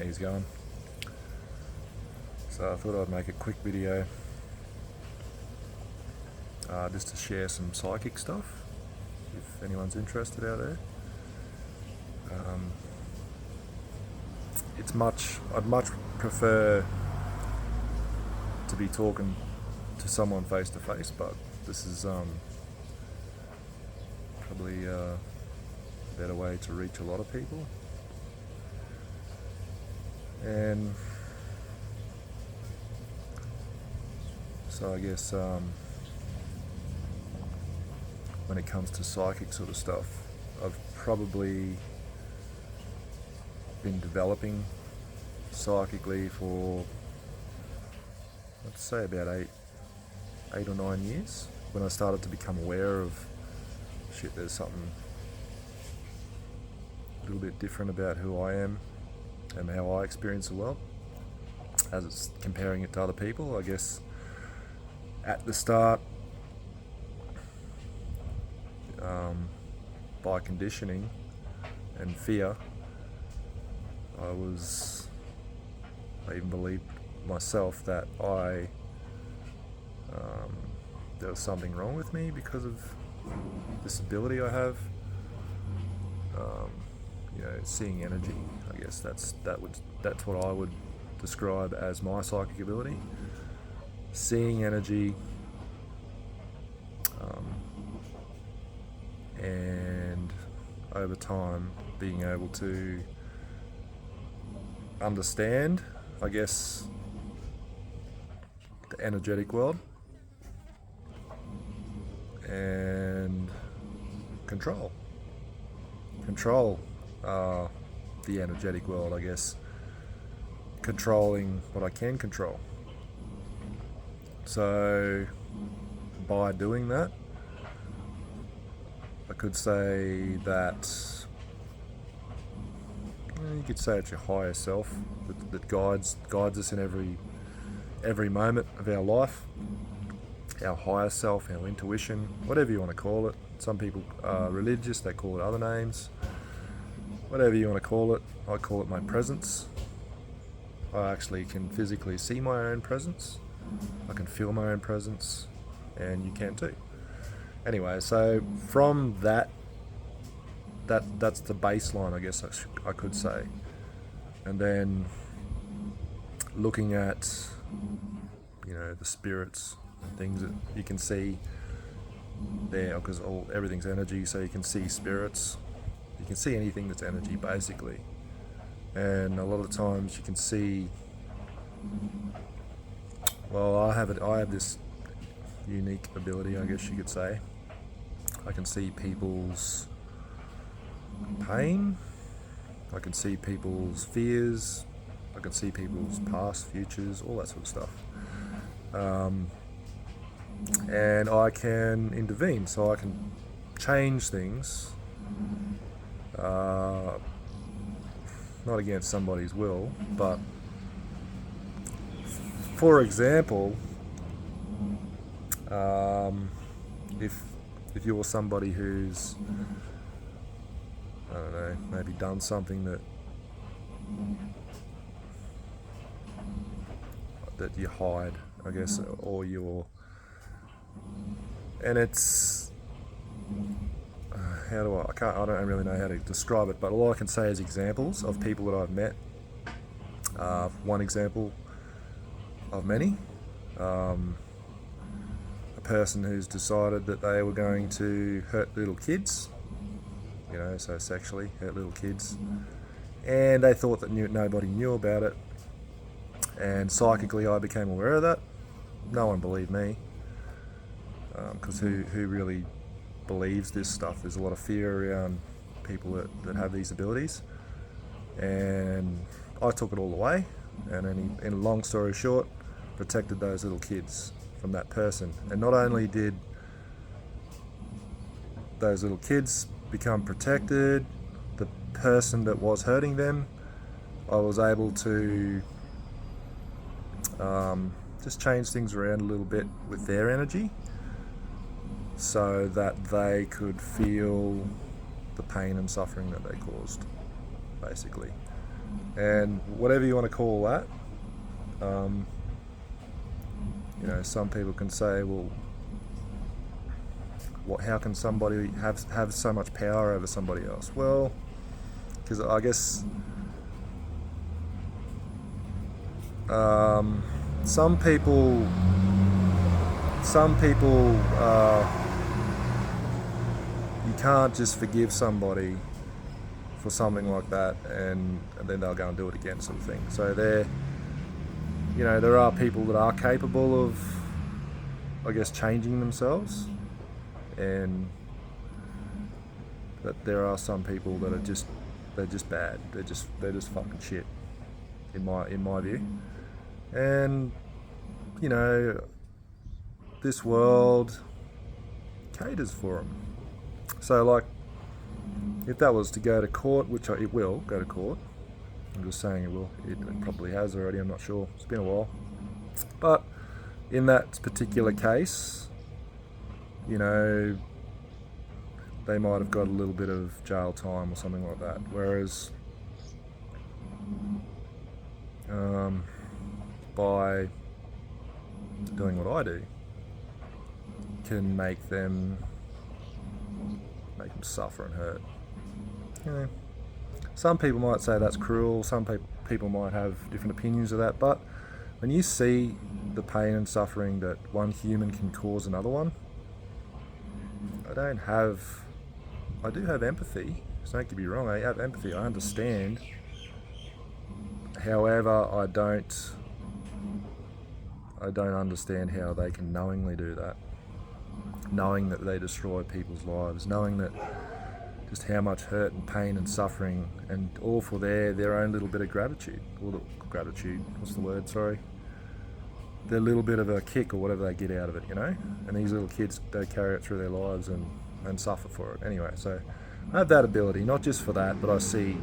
He's going. So I thought I'd make a quick video just to share some psychic stuff if anyone's interested out there. I'd much prefer to be talking to someone face to face, but this is probably a better way to reach a lot of people. And so I guess when it comes to psychic sort of stuff, I've probably been developing psychically for, let's say, about eight or 9 years, when I started to become aware of there's something a little bit different about who I am and how I experience the world, as it's comparing it to other people. I guess at the start, by conditioning and fear, I even believed myself that there was something wrong with me because of this ability I have. Seeing energy. I guess that's what I would describe as my psychic ability. Seeing energy, and over time being able to understand, I guess, the energetic world and control the energetic world, I guess, controlling what I can control. So by doing that, I could say that you could say it's your higher self that guides us in every moment of our life. Our higher self, our intuition, whatever you want to call it. Some people are religious, they call it other names. Whatever you want to call it, I call it my presence. I actually can physically see my own presence. I can feel my own presence, and you can too. Anyway, so from that's the baseline, I guess I could say. And then looking at, the spirits and things that you can see there, because everything's energy, so you can see spirits. You can see anything that's energy, basically. And a lot of the times you can see, I have this unique ability, I guess you could say. I can see people's pain, I can see people's fears, I can see people's past, futures, all that sort of stuff. And I can intervene, so I can change things, not against somebody's will, but for example, if you're somebody who's, I don't know, maybe done something that you hide, I guess, or and it's, I don't really know how to describe it, but all I can say is examples of people that I've met. One example of many, a person who's decided that they were going to hurt little kids, so sexually hurt little kids, and they thought that nobody knew about it, and psychically I became aware of that. No one believed me, because who really believes this stuff? There's a lot of fear around people that have these abilities, and I took it all away, and in a long story short, protected those little kids from that person. And not only did those little kids become protected, the person that was hurting them, I was able to just change things around a little bit with their energy, so that they could feel the pain and suffering that they caused, basically. And whatever you want to call that, some people can say, well, how can somebody have so much power over somebody else? Well, because I guess some people you can't just forgive somebody for something like that and then they'll go and do it again, sort of thing. So there are people that are capable of, I guess, changing themselves, and that there are some people that are just bad. They're just fucking shit, in my view. And this world caters for them. So, like, if that was to go to court, which it will go to court, I'm just saying it will. It probably has already. I'm not sure. It's been a while. But in that particular case, they might have got a little bit of jail time or something like that. Whereas by doing what I do, can make them suffer and hurt. Some people might say that's cruel. Some people might have different opinions of that. But when you see the pain and suffering that one human can cause another one, I do have empathy. So don't get me wrong, I have empathy. I understand. However, I don't understand how they can knowingly do that. Knowing that they destroy people's lives, knowing that just how much hurt and pain and suffering, and all for their own little bit of gratitude. What's the word, sorry? Their little bit of a kick or whatever they get out of it, And these little kids, they carry it through their lives and suffer for it. Anyway, so I have that ability, not just for that, but I see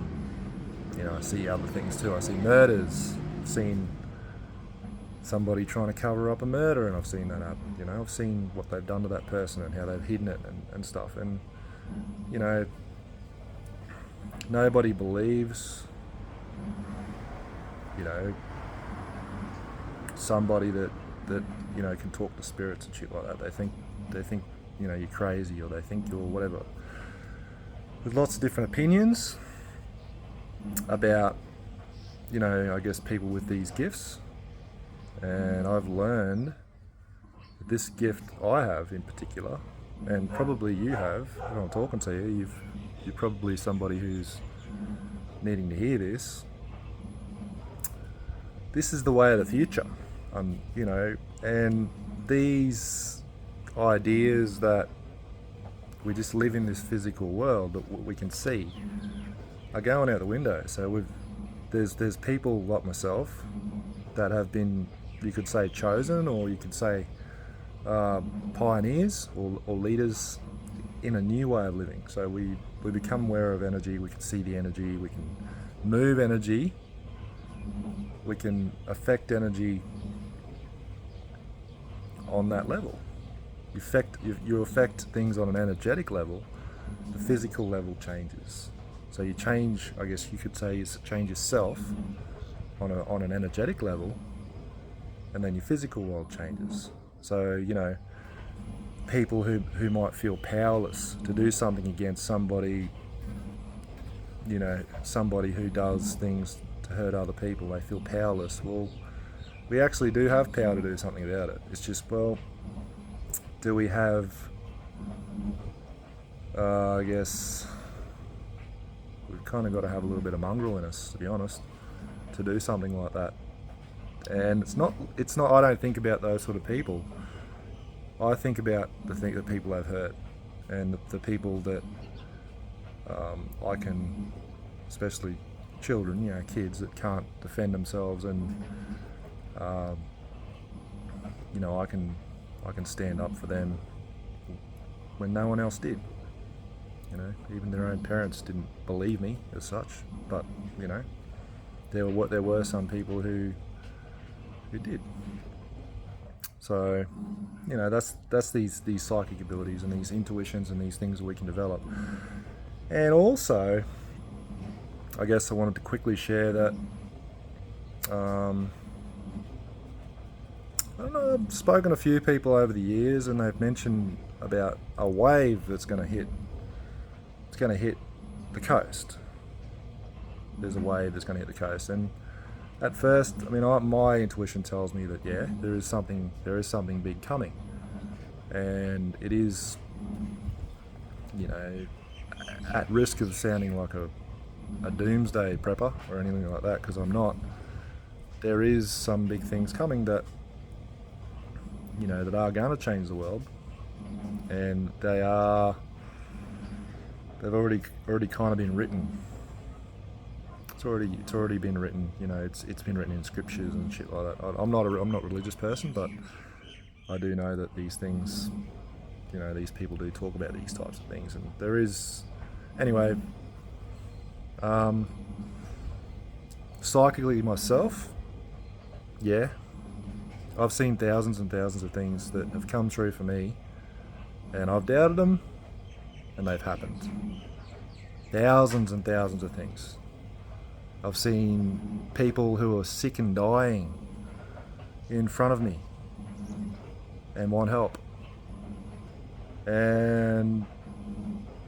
other things too. I see murders. I've seen somebody trying to cover up a murder, and I've seen that happen. I've seen what they've done to that person and how they've hidden it and stuff. And nobody believes somebody that can talk to spirits and shit like that. They think you're crazy, or they think you're whatever. There's lots of different opinions about I guess people with these gifts. And I've learned that this gift I have in particular, and probably you have, when I'm talking to you, you're probably somebody who's needing to hear this. This is the way of the future, and these ideas that we just live in this physical world that we can see are going out the window. So there's people like myself that have been, you could say, chosen, or you could say pioneers or leaders in a new way of living. So we become aware of energy, we can see the energy, we can move energy, we can affect energy on that level. You affect things on an energetic level, the physical level changes. So you change, I guess you could say, you change yourself on an energetic level, and then your physical world changes. So, people who might feel powerless to do something against somebody, somebody who does things to hurt other people, they feel powerless. Well, we actually do have power to do something about it. It's just, do we have, I guess, we've kind of got to have a little bit of mongrel in us, to be honest, to do something like that. And it's not. I don't think about those sort of people. I think about the people I've hurt, and the people that I can, especially children, kids that can't defend themselves, and I can stand up for them when no one else did. Even their own parents didn't believe me as such, but there were some people who did. So, that's these psychic abilities and these intuitions and these things that we can develop. And also, I guess I wanted to quickly share that. I don't know, I've spoken to a few people over the years, and they've mentioned about a wave that's going to hit. It's going to hit the coast. There's a wave that's going to hit the coast, and at first, I mean, my intuition tells me that there is something big coming, and it is, at risk of sounding like a doomsday prepper or anything like that, because I'm not. There is some big things coming that that are going to change the world, and they've already kind of been written. It's already been written. It's been written in scriptures and shit like that. I'm not a religious person, but I do know that these things, these people do talk about these types of things, and there is, anyway. Psychically myself, I've seen thousands and thousands of things that have come through for me, and I've doubted them, and they've happened. Thousands and thousands of things. I've seen people who are sick and dying in front of me and want help. And,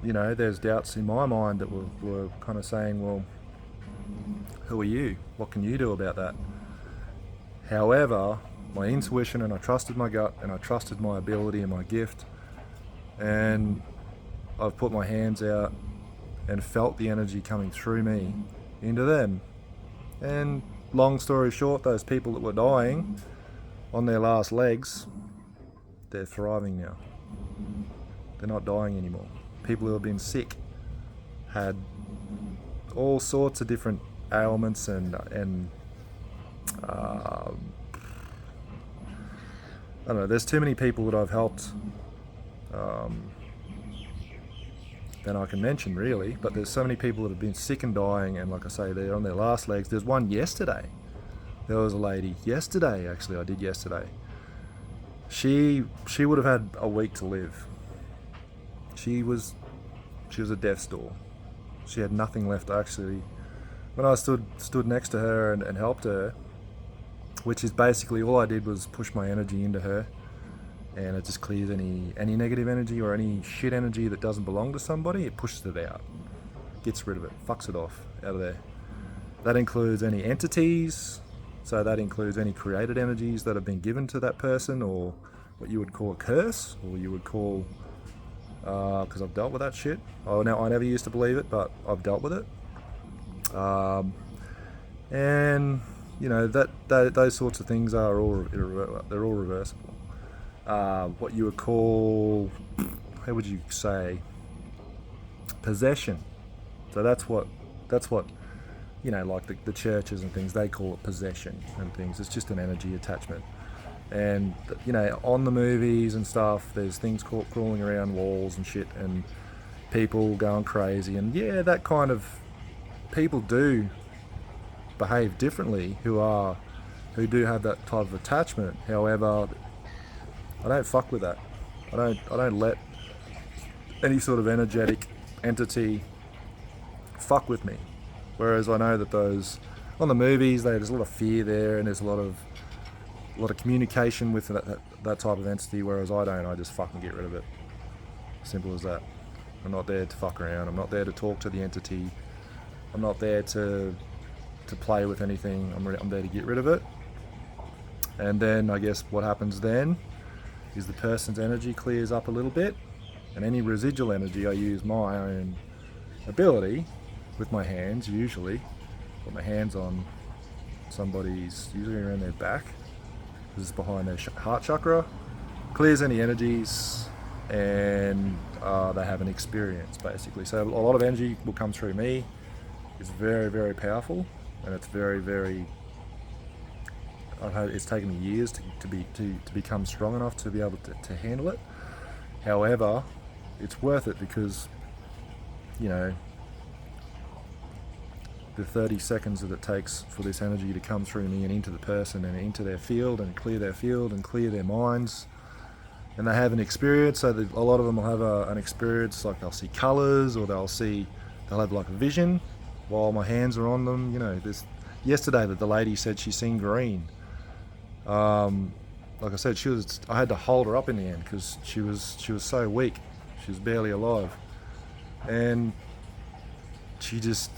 there's doubts in my mind that were kind of saying, well, who are you? What can you do about that? However, my intuition, and I trusted my gut, and I trusted my ability and my gift, and I've put my hands out and felt the energy coming through me into them. And long story short, those people that were dying on their last legs, they're thriving now. They're not dying anymore. People who have been sick had all sorts of different ailments and I don't know, there's too many people that I've helped that I can mention, really, but there's so many people that have been sick and dying, and like I say, they're on their last legs. There's one yesterday. There was a lady yesterday, actually, I did yesterday. She would have had a week to live. She was a death's door. She had nothing left, actually. When I stood next to her and helped her, which is basically all I did was push my energy into her, and it just clears any negative energy or any shit energy that doesn't belong to somebody. It pushes it out, gets rid of it, fucks it off out of there. That includes any entities, so that includes any created energies that have been given to that person, or what you would call a curse, or you would call, because I've dealt with that shit. I never used to believe it, but I've dealt with it. And those sorts of things are they're all reversible. What you would call, how would you say, possession. So that's what like the churches and things, they call it possession and things. It's just an energy attachment. And on the movies and stuff, there's things crawling around walls and shit, and people going crazy, and that kind of people do behave differently who do have that type of attachment. However, I don't fuck with that. I don't let any sort of energetic entity fuck with me. Whereas I know that those on the movies, there's a lot of fear there, and there's a lot of communication with that type of entity. Whereas I don't. I just fucking get rid of it. Simple as that. I'm not there to fuck around. I'm not there to talk to the entity. I'm not there to play with anything. I'm there to get rid of it. And then I guess what happens then is the person's energy clears up a little bit, and any residual energy, I use my own ability with my hands, usually put my hands on somebody's, usually around their back, this is behind their heart chakra, clears any energies, and they have an experience, basically. So a lot of energy will come through me. It's very, very powerful, and it's very, very, it's taken me years to become strong enough to be able to handle it. However, it's worth it because, the 30 seconds that it takes for this energy to come through me and into the person and into their field and clear their minds, and they have an experience. So a lot of them will have an experience, like they'll see colours, or they'll have like a vision, while my hands are on them. You know, yesterday that the lady said she's seen green. Like I said, I had to hold her up in the end because she was so weak. She was barely alive, and I just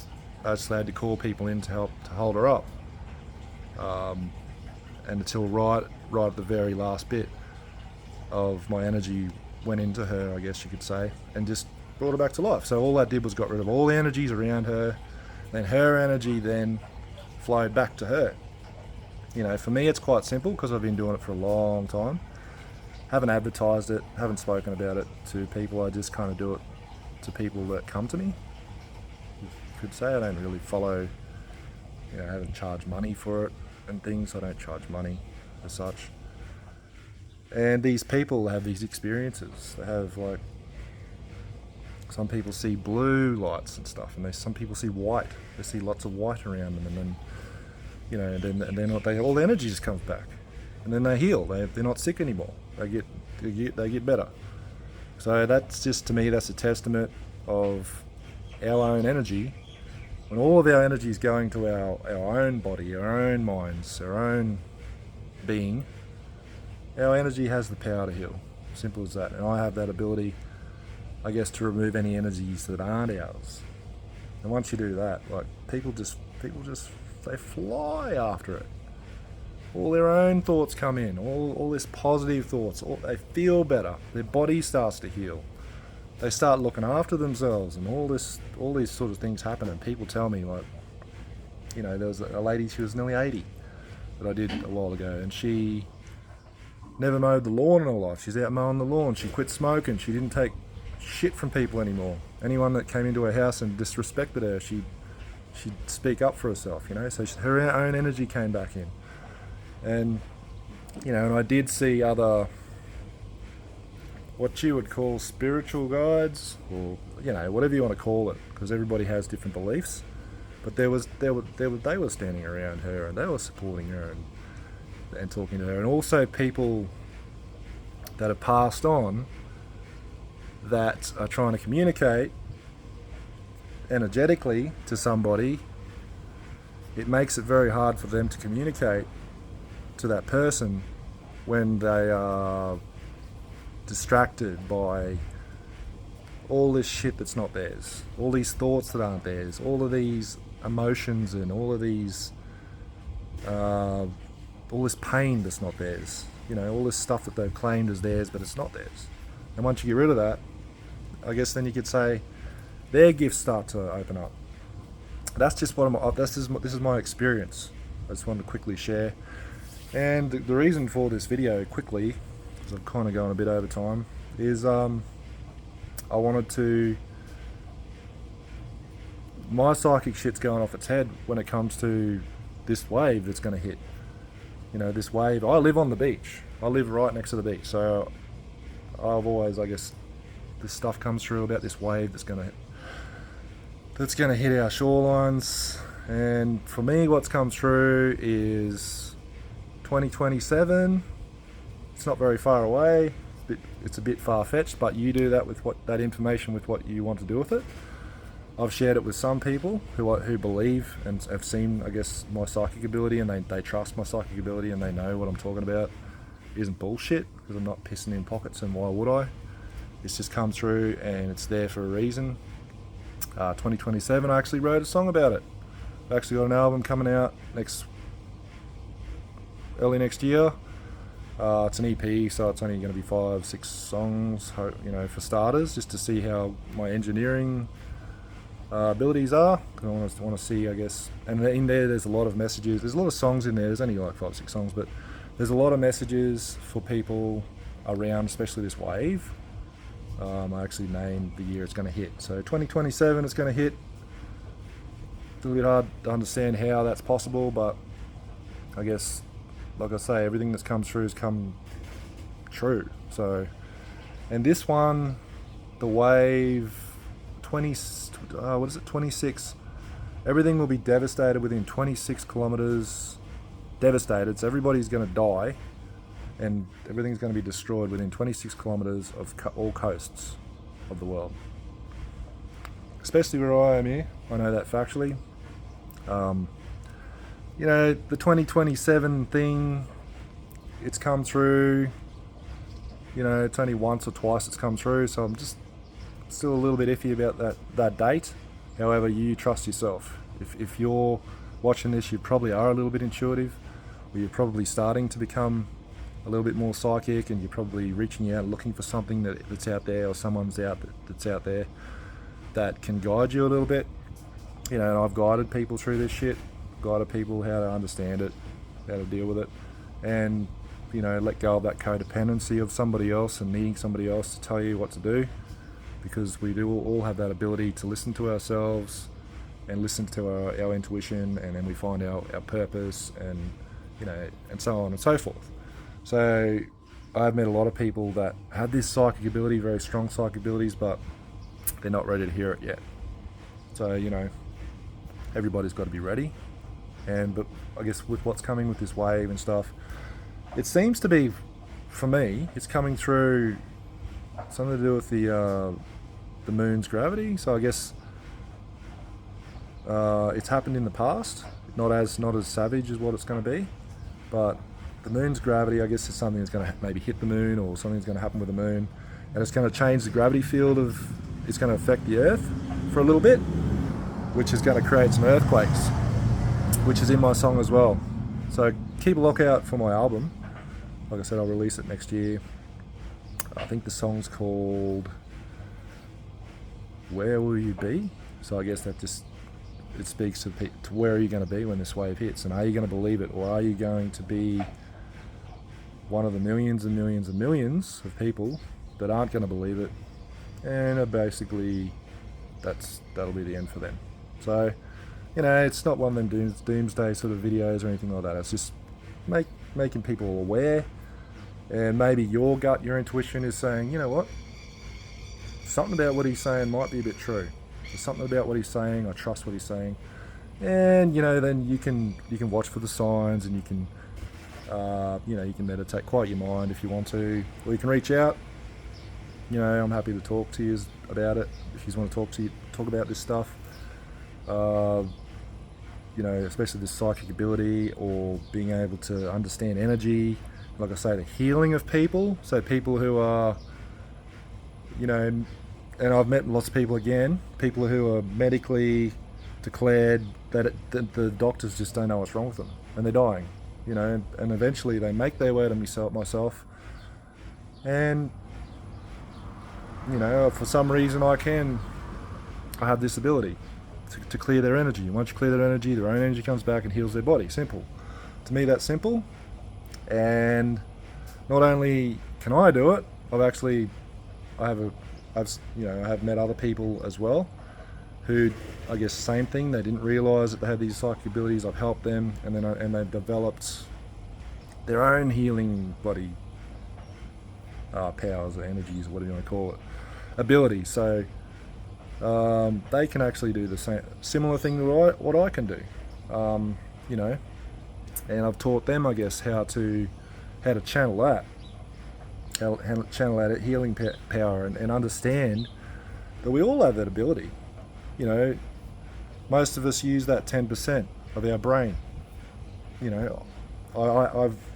had to call people in to help to hold her up. And until right at the very last bit of my energy went into her, I guess you could say, and just brought her back to life. So all that did was got rid of all the energies around her, then her energy then flowed back to her. You know, for me it's quite simple because I've been doing it for a long time. Haven't advertised it, haven't spoken about it to people. I just kind of do it to people that come to me. You could say I don't really follow, you know, I haven't charged money for it and things. I don't charge money as such. And these people have these experiences. They have, like, some people see blue lights and stuff, and some people see white. They see lots of white around them, and then, you know, and then all the energy just comes back, and then they heal. They're not sick anymore. They get better. So that's just, to me, that's a testament of our own energy. When all of our energy is going to our own body, our own minds, our own being, our energy has the power to heal. Simple as that. And I have that ability, I guess, to remove any energies that aren't ours. And once you do that, like, people just they fly after it. All their own thoughts come in, all this positive thoughts. They feel better. Their body starts to heal. They start looking after themselves, and all these sort of things happen. And people tell me, like, you know, there was a lady, she was nearly 80, that I did a while ago, and she never mowed the lawn in her life. She's out mowing the lawn. She quit smoking. She didn't take shit from people anymore. Anyone that came into her house and disrespected her, she'd speak up for herself, you know. So her own energy came back in. And, you know, and I did see other, what you would call spiritual guides, or, you know, whatever you want to call it, because everybody has different beliefs. But they were standing around her, and they were supporting her and talking to her. And also people that have passed on that are trying to communicate energetically to somebody. It makes it very hard for them to communicate to that person when they are distracted by all this shit that's not theirs, all these thoughts that aren't theirs, all of these emotions, and all of these all this pain that's not theirs, you know, all this stuff that they've claimed as theirs, but it's not theirs. And once you get rid of that, I guess then you could say their gifts start to open up. That's just this is my experience. I just wanted to quickly share. And the reason for this video, quickly, because I've kind of gone a bit over time, is I wanted to, my psychic shit's going off its head when it comes to this wave that's going to hit. You know, this wave. I live on the beach. I live right next to the beach, so I've always, I guess, this stuff comes through about this wave that's going to hit our shorelines. And for me, what's come through is 2027. It's not very far away. It's a bit far-fetched, but you do that with that information with what you want to do with it. I've shared it with some people who believe and have seen, I guess, my psychic ability, and they trust my psychic ability, and they know what I'm talking about isn't bullshit, because I'm not pissing in pockets, and why would I? It's just come through, and it's there for a reason. 2027, I actually wrote a song about it. I've actually got an album coming out early next year. It's an EP, so it's only going to be 5-6 songs, you know, for starters, just to see how my engineering abilities are. Cause I want to see, I guess, and in there's a lot of messages. There's a lot of songs in there. There's only like 5-6 songs, but there's a lot of messages for people around, especially this wave. I actually named the year it's going to hit. So 2027, it's going to hit. It's a little bit hard to understand how that's possible, but I guess, like I say, everything that's come through has come true. So, and this one, the wave 26, everything will be devastated within 26 kilometers, devastated, so everybody's going to die, and everything's going to be destroyed within 26 kilometers of all coasts of the world. Especially where I am here, I know that factually. You know, the 2027 thing, it's come through. You know, it's only once or twice it's come through, so I'm just still a little bit iffy about that date. However, you trust yourself. If you're watching this, you probably are a little bit intuitive, or you're probably starting to become a little bit more psychic, and you're probably reaching out looking for something that's out there, or someone's that's out there that can guide you a little bit. You know, and I've guided people through this shit, guided people how to understand it, how to deal with it, and, you know, let go of that codependency of somebody else and needing somebody else to tell you what to do, because we do all have that ability to listen to ourselves and listen to our intuition, and then we find our purpose, and, you know, and so on and so forth. So I've met a lot of people that have this psychic ability, very strong psychic abilities, but they're not ready to hear it yet. So, you know, everybody's got to be ready. But I guess with what's coming with this wave and stuff, it seems to be, for me, it's coming through something to do with the moon's gravity. So I guess it's happened in the past, not as savage as what it's going to be, but the moon's gravity, I guess, is something that's going to maybe hit the moon, or something's going to happen with the moon, and it's going to change the gravity field it's going to affect the Earth for a little bit, which is going to create some earthquakes, which is in my song as well. So keep a lookout for my album. Like I said, I'll release it next year. I think the song's called Where Will You Be? So I guess that just, it speaks to where are you going to be when this wave hits, and are you going to believe it, or are you going to be one of the millions and millions and millions of people that aren't going to believe it, and basically that'll be the end for them. So, you know, it's not one of them doomsday sort of videos or anything like that. It's just making people aware, and maybe your gut, your intuition is saying, you know what, something about what he's saying might be a bit true. There's something about what he's saying, I trust what he's saying, and, you know, then you can watch for the signs, and you can you know, you can meditate, quiet your mind if you want to, or you can reach out. You know, I'm happy to talk to you about it if you want to talk about this stuff. You know, especially this psychic ability, or being able to understand energy. Like I say, the healing of people. So people who are, you know, and I've met lots of people who are medically declared that the doctors just don't know what's wrong with them, and they're dying. You know, and eventually they make their way to myself, and, you know, for some reason I have this ability to clear their energy. Once you clear their energy, their own energy comes back and heals their body. Simple. To me, that's simple. And not only can I do it, I have met other people as well who, I guess, same thing. They didn't realise that they had these psychic abilities. I've helped them, and they've developed their own healing body powers or energies, whatever you want to call it, abilities. So they can actually do the similar thing to what I can do. You know, and I've taught them, I guess, how to channel that, how to channel that healing power, and understand that we all have that ability. You know, most of us use that 10% of our brain. You know,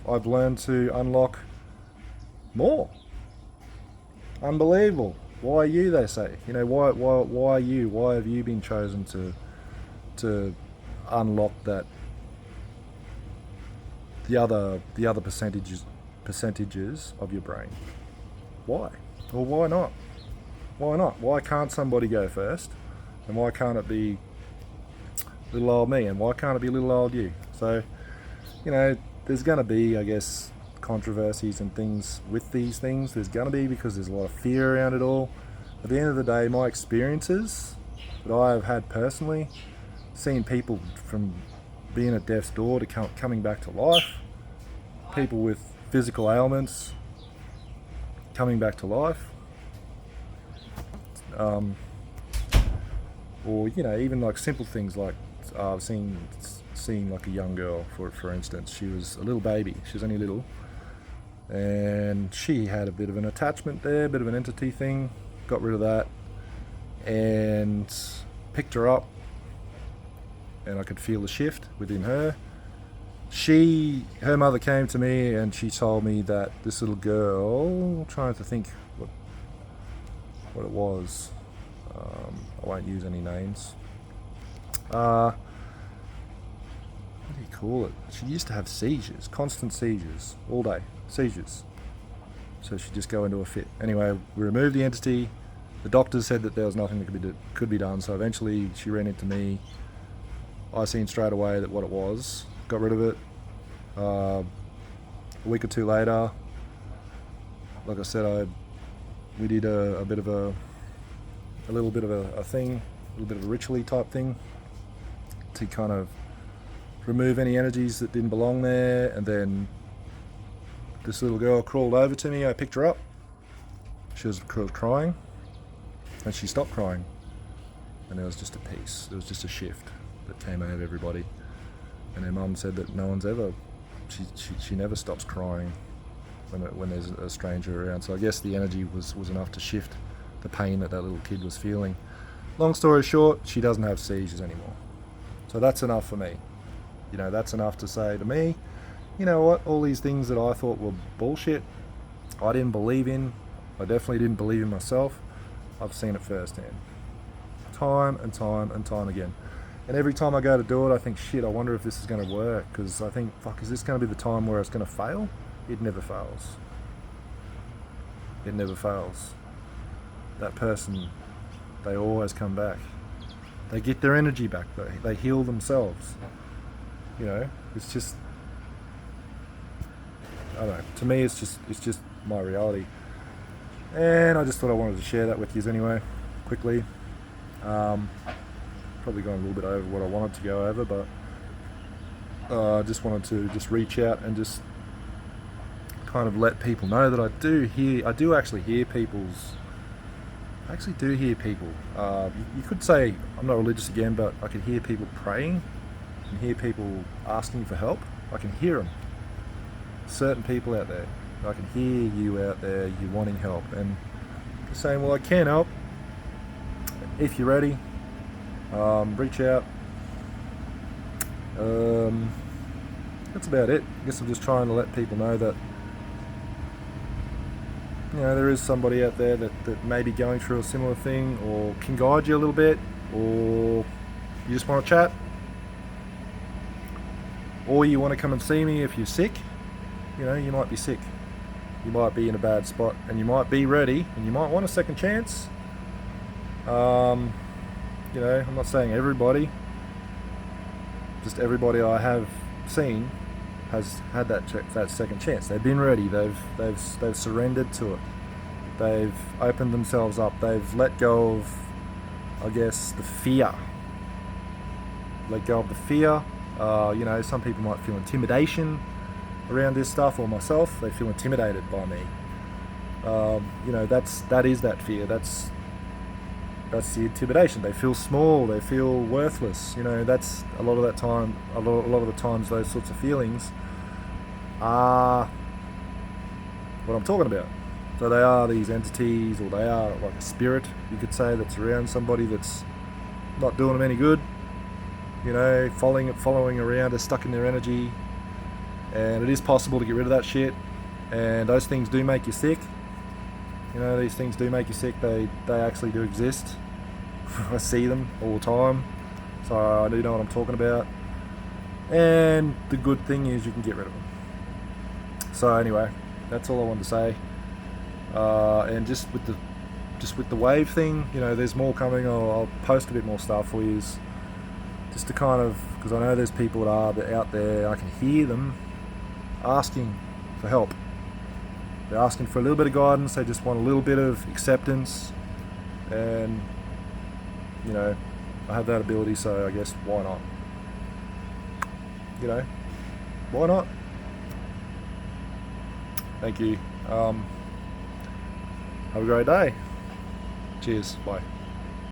I've learned to unlock more. Unbelievable. Why you, they say. You know, why you? Why have you been chosen to unlock that? The other percentages of your brain. Why? Or why not? Why not? Why can't somebody go first? And why can't it be little old me? And why can't it be little old you? So, you know, there's going to be, I guess, controversies and things with these things. There's going to be, because there's a lot of fear around it all. At the end of the day, my experiences that I have had personally, seeing people from being at death's door to coming back to life, people with physical ailments coming back to life, or, you know, even like simple things like I've seen like a young girl, for instance. She was a little baby, she was only little, and she had a bit of an attachment there, a bit of an entity thing. Got rid of that and picked her up and I could feel the shift within her. Her mother came to me and she told me that this little girl, I'm trying to think what it was. I won't use any names. What do you call it? She used to have seizures, constant seizures, all day, seizures. So she'd just go into a fit. Anyway, we removed the entity. The doctors said that there was nothing that could be done. So eventually she ran into me. I seen straight away that what it was. Got rid of it. A week or two later, like I said, we did a little bit of a thing, a little bit of a ritually type thing to kind of remove any energies that didn't belong there. And then this little girl crawled over to me. I picked her up. She was crying, and she stopped crying. And there was just a peace. There was just a shift that came over everybody. And her mum said that no one's ever, she never stops crying when there's a stranger around. So I guess the energy was enough to shift the pain that little kid was feeling. Long story short, she doesn't have seizures anymore. So that's enough for me. You know, that's enough to say to me, you know what, all these things that I thought were bullshit, I didn't believe in, I definitely didn't believe in myself, I've seen it firsthand. Time and time and time again. And every time I go to do it, I think, shit, I wonder if this is going to work, because I think, fuck, is this going to be the time where it's going to fail? It never fails. It never fails. That person, they always come back. They get their energy back, though. They heal themselves. You know, it's just, I don't know. To me, it's just my reality. And I just thought I wanted to share that with you anyway, quickly. Probably going a little bit over what I wanted to go over, but I just wanted to just reach out and just kind of let people know that I do actually hear people's. I actually do hear people. You could say I'm not religious again, but I can hear people praying. I can hear people asking for help. I can hear them. Certain people out there. I can hear you out there. You're wanting help, and you're saying, "Well, I can help if you're ready. Reach out." That's about it. I guess I'm just trying to let people know that, you know, there is somebody out there that may be going through a similar thing, or can guide you a little bit, or you just want to chat, or you want to come and see me if you're sick. You know, you might be sick, you might be in a bad spot, and you might be ready, and you might want a second chance. You know, I'm not saying everybody, just everybody I have seen has had that second chance. They've been ready. They've surrendered to it. They've opened themselves up. They've let go of, I guess, the fear. Let go of the fear. You know, some people might feel intimidation around this stuff, or myself. They feel intimidated by me. You know, that is that fear. That's the intimidation. They feel small. They feel worthless. You know, that's a lot of that time. A lot of the times, those sorts of feelings are what I'm talking about. So they are these entities, or they are like a spirit, you could say, that's around somebody that's not doing them any good. You know, following around, they're stuck in their energy, and it is possible to get rid of that shit. And those things do make you sick. You know, these things do make you sick. They actually do exist. I see them all the time, so I do know what I'm talking about. And the good thing is you can get rid of them. So anyway, that's all I wanted to say. And just with the wave thing, you know, there's more coming. I'll post a bit more stuff for you, just to kind of, because I know there's people that are out there. I can hear them asking for help. They're asking for a little bit of guidance. They just want a little bit of acceptance, and you know, I have that ability, so I guess why not? You know, why not? Thank you. Have a great day. Cheers. Bye.